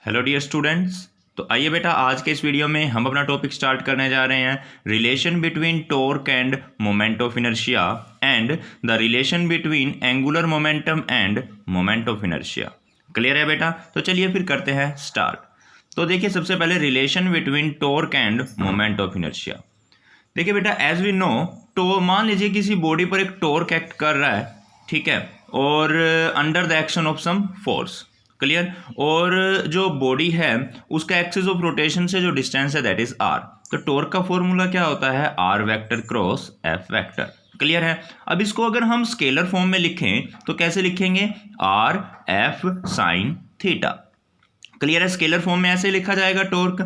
Hello dear students. तो आइए बेटा, आज के इस वीडियो में हम अपना टॉपिक स्टार्ट करने जा रहे हैं relation between torque and moment of inertia and the relation between angular momentum and moment of inertia. Clear है बेटा? तो चलिए फिर करते हैं स्टार्ट। तो देखिए, सबसे पहले relation between torque and moment of inertia. देखिए बेटा, एज वी नो, तो मान लीजिए किसी बॉडी पर एक टॉर्क एक्ट कर रहा है, ठीक है, और under the action of some force. Clear? और जो बॉडी है उसका एक्सिस ऑफ रोटेशन से जो डिस्टेंस है दैट इज आर। तो टॉर्क का फॉर्मूला क्या होता है? R vector cross F vector. Clear है? अब इसको अगर हम स्केलर फॉर्म में लिखें तो कैसे लिखेंगे? R F sine theta. Clear है? स्केलर फॉर्म में ऐसे लिखा जाएगा टॉर्क।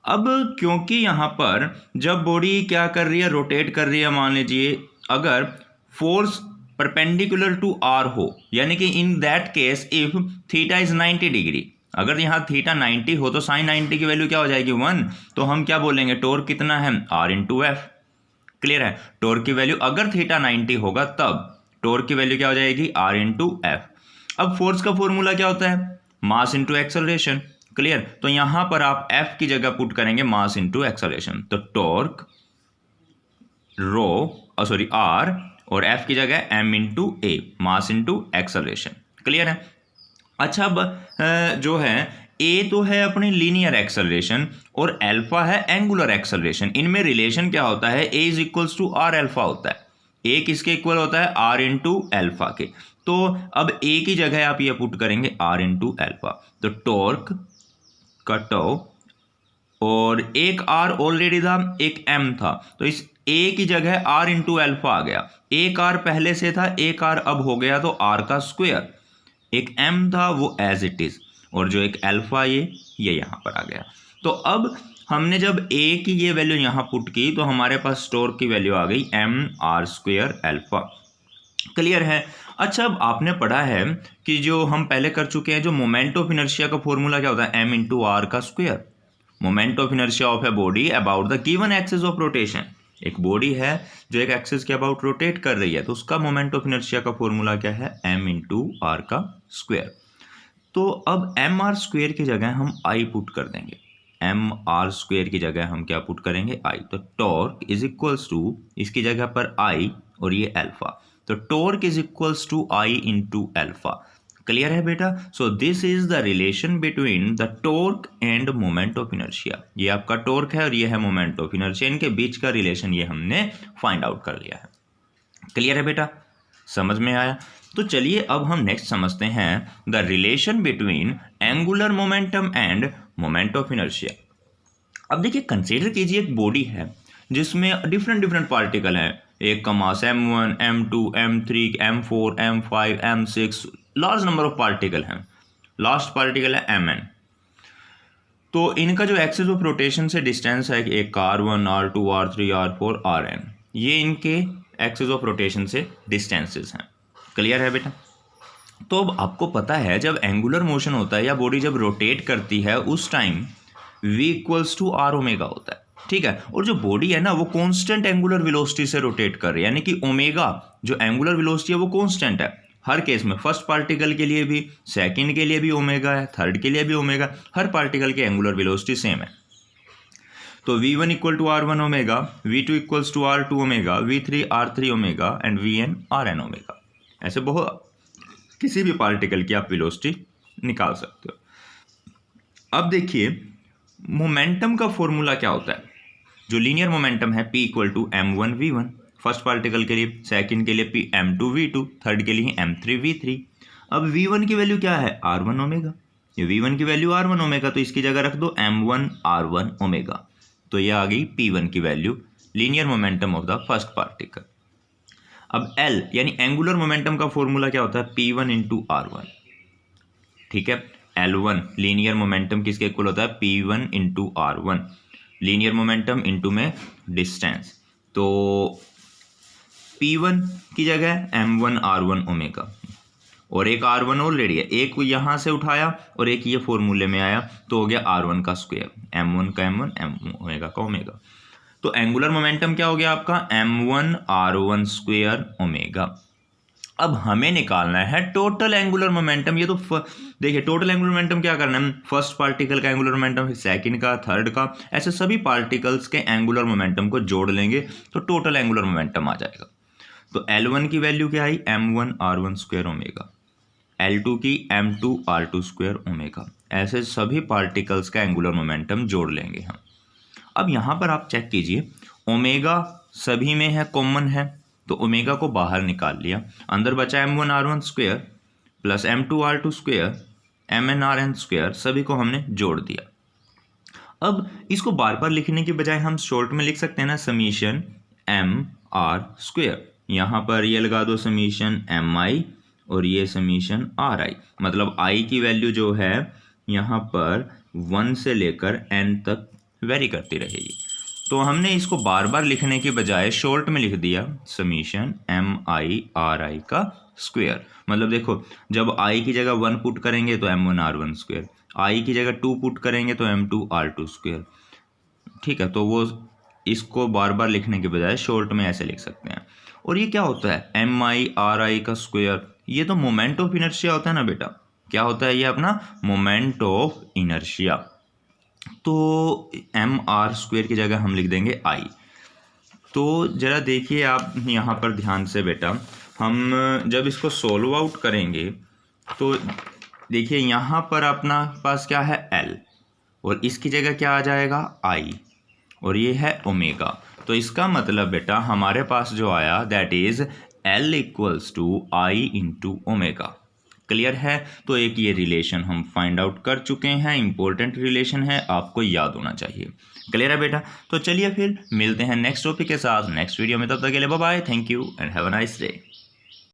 अब क्योंकि यहाँ पर जब बॉडी क्या कर रही है, रोटेट कर रही है, मान लीजिए अगर फोर्स परपेंडिकुलर टू आर हो, यानी कि in that case if theta is 90 degree, अगर यहाँ थीटा 90 हो तो साइन 90 की वैल्यू क्या हो जाएगी? 1। तो हम क्या बोलेंगे? टॉर्क कितना है? R into F. क्लियर है? टॉर्क की वैल्यू अगर थीटा 90 होगा तब टॉर्क की वैल्यू क्या हो जाएगी? R into F. अब फोर्स का फॉर्मूला क्या होता है? Mass into acceleration. क्लियर? तो यहां पर आप एफ की जगह पुट करेंगे मास इंटू एक्सेलरेशन, तो टॉर्क आर और एफ की जगह M into A, mass into acceleration. Clear है? अच्छा, अब जो है ए तो है अपनी लीनियर एक्सेलरेशन और एल्फा है एंगुलर एक्सेलरेशन। इनमें रिलेशन क्या होता है? A is equals to R alpha होता है। ए किसके इक्वल होता है? आर इंटू एल्फा के। तो अब ए की जगह आप ये पुट करेंगे आर इंटू एल्फा, तो टॉर्क कटो, और एक आर ऑलरेडी था, एक एम था, तो इस ए की जगह आर इंटू एल्फा आ गया। एक आर पहले से था, एक आर अब हो गया, तो आर का स्क्वायर। एक एम था वो एज इट इज, और जो एक एल्फा ये यहां पर आ गया। तो अब हमने जब ए की ये वैल्यू यहां पुट की तो हमारे पास टॉर्क की वैल्यू आ गई M R square alpha. Clear है? अच्छा, अब आपने पढ़ा है कि जो हम पहले कर चुके हैं, जो मोमेंट ऑफ इनर्शिया का फॉर्मूला क्या होता है? एम इंटू आर का square. Moment of inertia of a body about the given axis of rotation. एक बॉडी है जो एक एक्सिस के अबाउट रोटेट कर रही है, तो उसका मोमेंट ऑफ इनर्शिया का फॉर्मूला क्या है? एम इंटू आर का स्क्वायर। तो अब एम आर स्क्वायर की जगह हम आई पुट कर देंगे। एम आर स्क्वायर की जगह हम क्या पुट करेंगे? आई। तो टॉर्क इज इक्वल्स टू, इसकी जगह पर आई और ये एल्फा, तो torque is equals to I into alpha. Clear है बेटा? So this is the relation between the torque and moment of inertia. ये आपका टॉर्क है और ये है मोमेंट ऑफ इनर्शिया, इनके बीच का रिलेशन ये हमने फाइंड आउट कर लिया है। क्लियर है बेटा? समझ में आया? तो चलिए अब हम नेक्स्ट समझते हैं the relation between angular momentum and moment of inertia. अब देखिए, कंसीडर कीजिए एक बॉडी है जिसमें डिफरेंट पार्टिकल हैं। एक का मास m1, m2, m3, m4, m5, m6, large number of particle हैं। लास्ट पार्टिकल है mn। तो इनका जो एक्सिस ऑफ रोटेशन से डिस्टेंस है, एक का r1, r2, r3, r4, rn, ये इनके एक्सिस ऑफ रोटेशन से डिस्टेंसेस हैं। क्लियर है बेटा? तो अब आपको पता है जब एंगुलर मोशन होता है या बॉडी जब रोटेट करती है उस time v equals to R omega होता है, ठीक है। और जो बॉडी है ना वो कांस्टेंट एंगुलर वेलोसिटी से रोटेट कर रही है, यानी कि ओमेगा जो एंगुलर वेलोसिटी है वो कांस्टेंट है हर केस में। फर्स्ट पार्टिकल के लिए भी, सेकंड के लिए भी ओमेगा है, थर्ड के लिए भी ओमेगा, हर पार्टिकल की एंगुलर वेलोसिटी सेम है। तो v1 equal to r1 omega, v2 equals to r2 omega, v3 r3 omega and vn rn omega. ऐसे बहुत किसी भी पार्टिकल की आप वेलोसिटी निकाल सकते हो। अब देखिए, मोमेंटम का फॉर्मूला क्या होता है? जो लीनियर मोमेंटम है p equal to m1 v1 first particle के लिए, सेकंड के लिए p m2 v2, थर्ड के लिए m3 v3। अब v1 की वैल्यू क्या है? r1 omega. ये v1 की वैल्यू r1 ओमेगा, तो इसकी जगह रख दो m1 r1 ओमेगा, तो ये आ गई p1 की value, linear momentum of the first particle. अब l यानी एंगुलर मोमेंटम का फॉर्मूला क्या होता है? p1 इंटू r1, ठीक है। L1 लीनियर मोमेंटम किसके इक्वल होता है? P1 into R1, linear momentum into में डिस्टेंस, तो P1 की जगह M1 R1 ओमेगा, और एक R1 ऑलरेडी है, एक यहाँ से उठाया और एक ये फॉर्मूले में आया, तो हो गया R1 का स्क्वायर, M1 का M1, M ओमेगा का ओमेगा। तो एंगुलर मोमेंटम क्या हो गया आपका? M1 R1 square omega. अब हमें निकालना है टोटल एंगुलर मोमेंटम। ये तो देखिए टोटल एंगुलर मोमेंटम क्या करना है, फर्स्ट पार्टिकल का एंगुलर मोमेंटम, सेकंड का, थर्ड का, ऐसे सभी पार्टिकल्स के एंगुलर मोमेंटम को जोड़ लेंगे तो टोटल एंगुलर मोमेंटम आ जाएगा। तो L1 की वैल्यू क्या आई, m1r1 स्क्वायर ओमेगा, L2 की m2r2 स्क्वायर ओमेगा, ऐसे सभी पार्टिकल्स का एंगुलर मोमेंटम जोड़ लेंगे हम। अब यहाँ पर आप चेक कीजिए, ओमेगा सभी में है, कॉमन है, तो ओमेगा को बाहर निकाल लिया, अंदर बचा m1r1 square plus m2r2 square mnrn square, सभी को हमने जोड़ दिया। अब इसको बार बार लिखने की बजाय हम शॉर्ट में लिख सकते हैं ना, समीशन mr स्क्वायर, यहाँ पर ये लगा दो समीशन mi और ये समीशन ri, मतलब i की वैल्यू जो है यहाँ पर 1 से लेकर n तक वेरी करती रहेगी। तो हमने इसको बार बार लिखने के बजाय शॉर्ट में लिख दिया समीशन mi ri का स्क्वायर। मतलब देखो जब i की जगह 1 पुट करेंगे तो m1r1 स्क्वायर, i की जगह 2 पुट करेंगे तो m2r2 स्क्वायर। ठीक है, तो वो इसको बार बार लिखने के बजाय शॉर्ट में ऐसे लिख सकते हैं। और ये क्या होता है mi ri का स्क्वायर, ये तो मोमेंट ऑफ इनर्शिया होता है ना बेटा। क्या होता है ये अपना मोमेंट ऑफ इनर्शिया। तो एम आर स्क्वायर की जगह हम लिख देंगे i। तो ज़रा देखिए आप यहाँ पर ध्यान से बेटा, हम जब इसको सोल्व आउट करेंगे तो देखिए यहाँ पर अपना पास क्या है L, और इसकी जगह क्या आ जाएगा I, और ये है ओमेगा। तो इसका मतलब बेटा हमारे पास जो आया that is L equals to I into omega. Clear है। तो एक ये रिलेशन हम फाइंड आउट कर चुके हैं, इंपॉर्टेंट रिलेशन है, आपको याद होना चाहिए। क्लियर है बेटा। तो चलिए फिर मिलते हैं नेक्स्ट टॉपिक के साथ नेक्स्ट वीडियो में, तब तक के लिए bye bye, thank you and have a nice day.